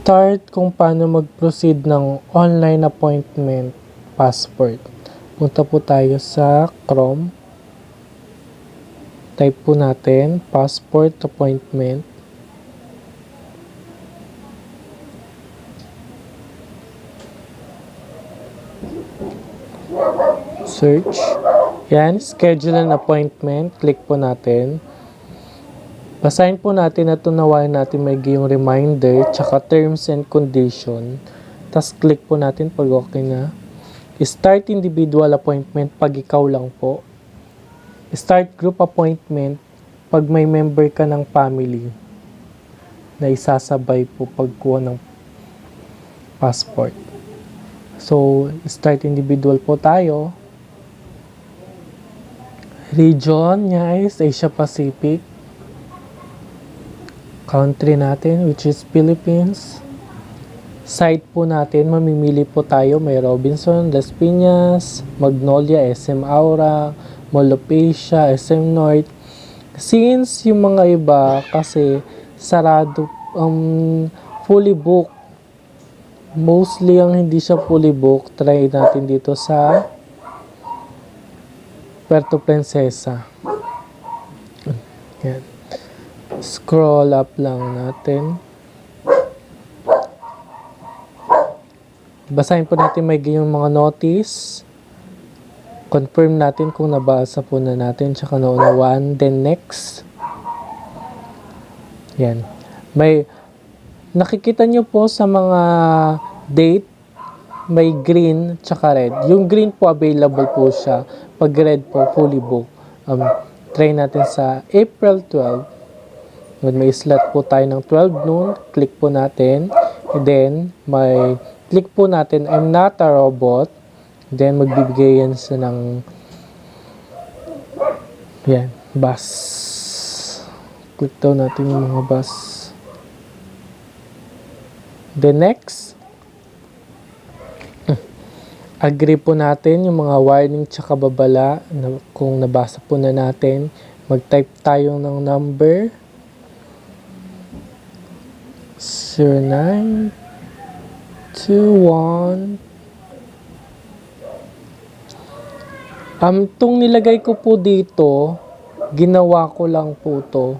Start kung paano mag-proceed ng online appointment passport. Punta po tayo sa Chrome. Type po natin passport appointment. Search. Yan, schedule an appointment. Click po natin. Basahin po natin at tunawain natin may yung reminder tsaka terms and condition. Tapos click po natin pag okay na. Start individual appointment pag ikaw lang po. Start group appointment pag may member ka ng family na isasabay po pagkuha ng passport. So, start individual po tayo. Region niya is Asia Pacific. Country natin which is Philippines. Site po natin, mamimili po tayo. May Robinson, Las Piñas, Magnolia, SM Aura, Mall of Asia, SM North. Since yung mga iba kasi sarado, fully booked. Mostly ang hindi siya fully booked, try natin dito sa Puerto Princesa. Yan. Scroll up lang natin. Basahin po natin may yung mga notice. Confirm natin kung nabasa po na natin tsaka naunawaan. Then next. Yan. May nakikita nyo po sa mga date, may green tsaka red. Yung green po available po siya. Pag red po, fully booked. Try natin sa April 12. May slot po tayo ng 12 noon. Click po natin. And then, may click po natin, I'm not a robot. Then, magbibigay yan sa ng yan, bus. Click daw natin yung mga bus. Then, next. Agree po natin yung mga warning tsaka babala na kung nabasa po na natin. Mag-type tayo ng number. 0921. Tong nilagay ko po dito, ginawa ko lang po to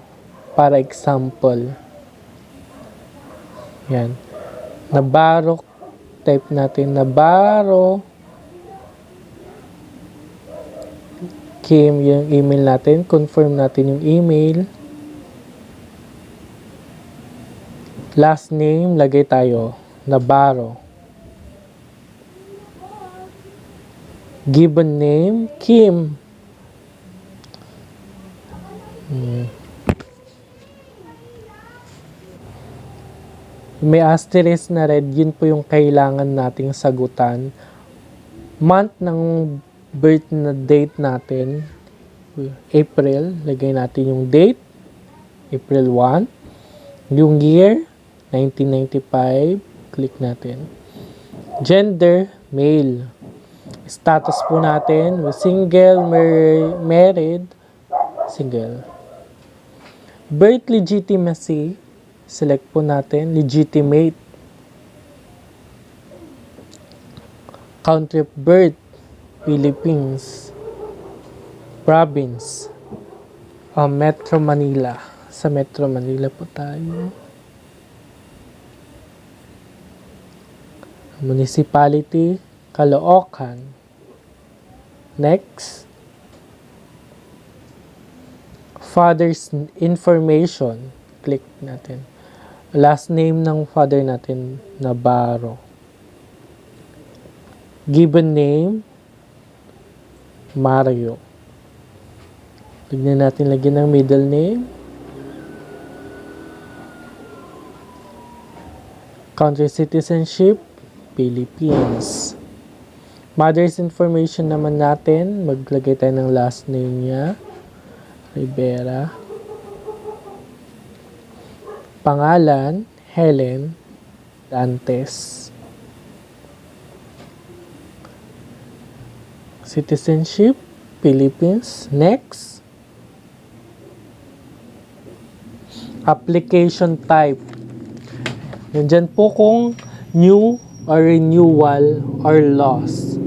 para example. Yan. Nabarro, type natin Nabarro. Kim yung email natin, confirm natin yung email. Last name, lagay tayo, Nabarro. Given name, Kim. May asterisk na red, yun po yung kailangan nating sagutan. Month ng birth na date natin, April, lagay natin yung date, April 1. Yung year, 1995, click natin. Gender, male. Status po natin, single, married, single. Birth legitimacy, select po natin, legitimate. Country of birth, Philippines. Province, Metro Manila. Sa Metro Manila po tayo. Municipality, Caloocan. Next. Father's information. Click natin. Last name ng father natin, Nabarro. Given name, Mario. Tignan natin lagyan ng middle name. Country citizenship, Philippines. Mother's information naman natin, maglagay tayo ng last name niya, Rivera. Pangalan, Helen Dantes. Citizenship, Philippines. Next. Application type. Nandyan po kung new or renewal or loss.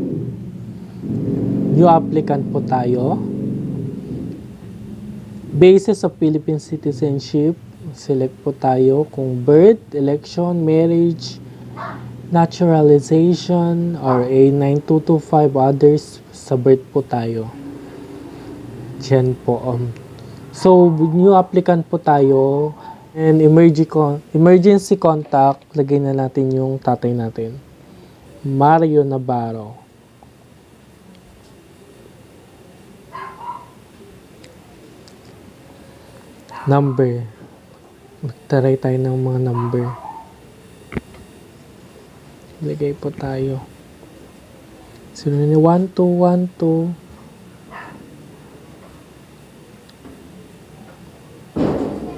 New applicant po tayo. Basis of Philippine citizenship, select po tayo kung birth, election, marriage, naturalization, or A9225 others, sa birth po tayo. Diyan po. So, new applicant po tayo. And emergency contact, lagay na natin yung tatay natin. Mario Navarro. Number. Magtaray tayo ng mga number. Lagay po tayo. 1212.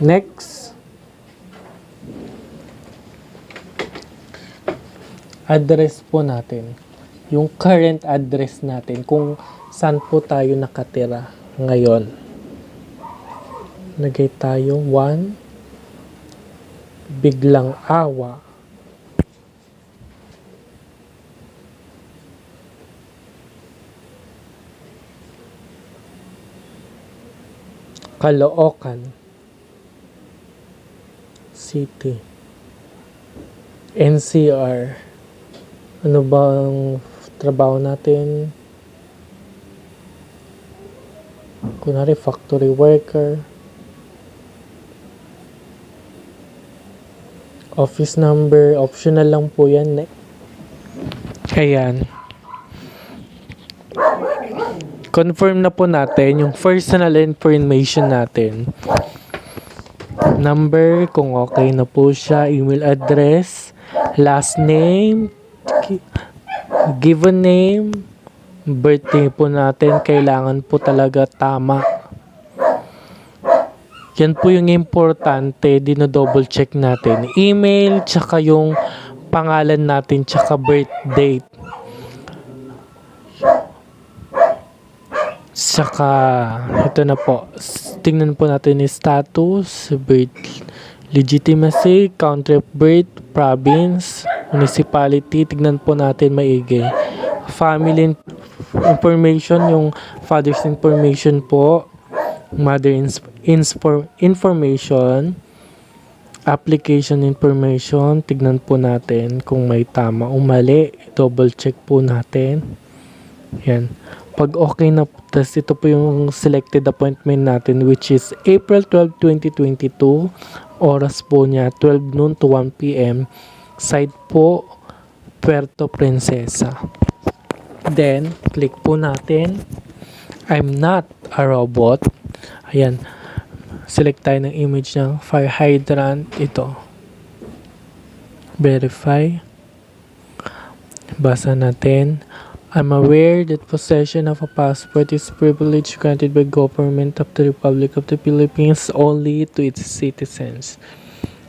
Next. Address po natin. Yung current address natin. Kung saan po tayo nakatira ngayon. Lagay tayo 1 Biglang Awa. Caloocan City. NCR. Ano bang trabaho natin? Kunwari, factory worker. Office number, optional lang po yan. Ayan. Confirm na po natin yung personal information natin. Number, kung okay na po siya. Email address, last name, given name, birthday po natin, kailangan po talaga tama. Yan po yung importante, dino-double check natin. Email, tsaka yung pangalan natin, tsaka birth date. Tsaka, ito na po. Tingnan po natin yung status, birth, legitimacy, country of birth, province, municipality. Tignan po natin maigi. Family information, yung father's information po. Mother information. Application information. Tignan po natin kung may tama o mali. Double check po natin. Yan. Pag okay na, tas ito po yung selected appointment natin, which is April 12, 2022. Oras po niya 12 noon to 1 p.m. Site po Puerto Princesa. Then click po natin I'm not a robot. Ayan, select tayo ng image ng fire hydrant. Ito, verify. Basa natin. I'm aware that possession of a passport is privilege granted by government of the Republic of the Philippines only to its citizens.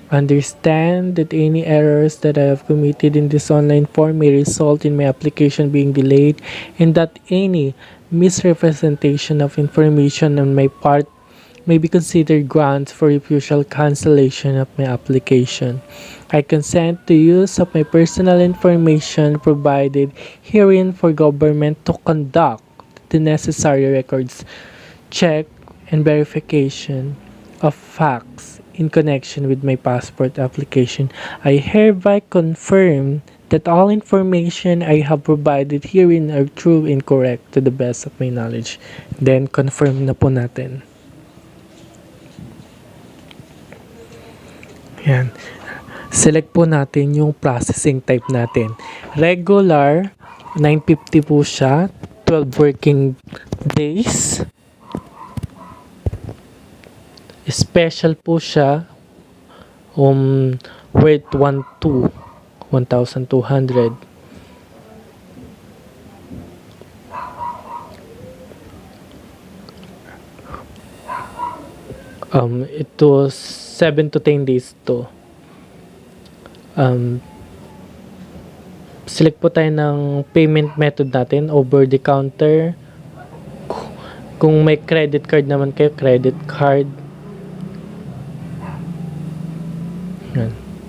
Understand that any errors that I have committed in this online form may result in my application being delayed, and that any misrepresentation of information on my part may be considered grounds for refusal cancellation of my application. I consent to use of my personal information provided herein for government to conduct the necessary records, check, and verification of facts in connection with my passport application. I hereby confirm that all information I have provided herein are true and correct to the best of my knowledge. Then, confirm na po natin. Yan. Select po natin yung processing type natin. Regular, 950 po siya. 12 working days. Special po siya. Worth 1,200. Ito 7 to 10 days to. Select po tayo ng payment method natin, over the counter. Kung may credit card naman kayo, credit card.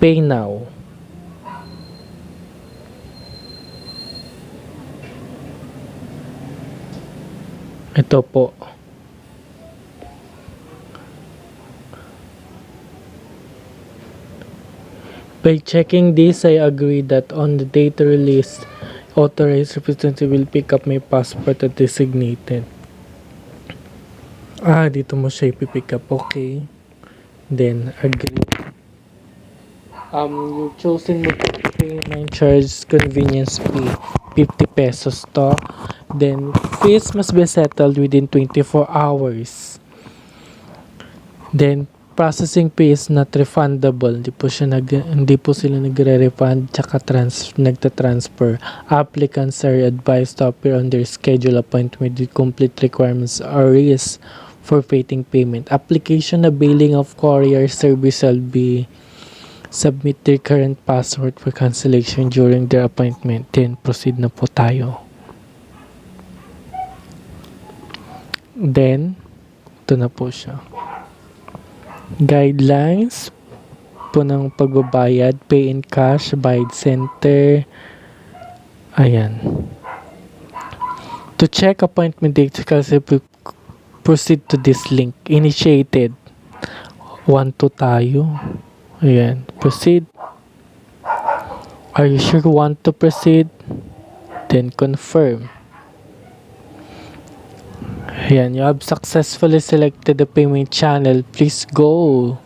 Pay now. Ito po. By checking this, I agree that on the date released, authorized representative will pick up my passport at designated. Dito mo siya ipipick up. Okay. Then, agree. You've chosen mo payment charge convenience fee, 50 pesos to. Then, fees must be settled within 24 hours. Then, processing fee is not refundable. Hindi po sila nagre-refund tsaka nagta-transfer. Applicants are advised to appear on their schedule appointment with complete requirements or risk forfeiting payment. Application na billing of courier service shall be submit their current password for cancellation during their appointment. Then, proceed na po tayo. Then, ito na po siya. Guidelines po ng pagbabayad, pay in cash, bayad center. Ayan. To check appointment dates, kasi proceed to this link. Initiated. 1 to tayo. Ayan. Proceed. Are you sure you want to proceed? Then confirm. Ayan. You have successfully selected the payment channel. Please go.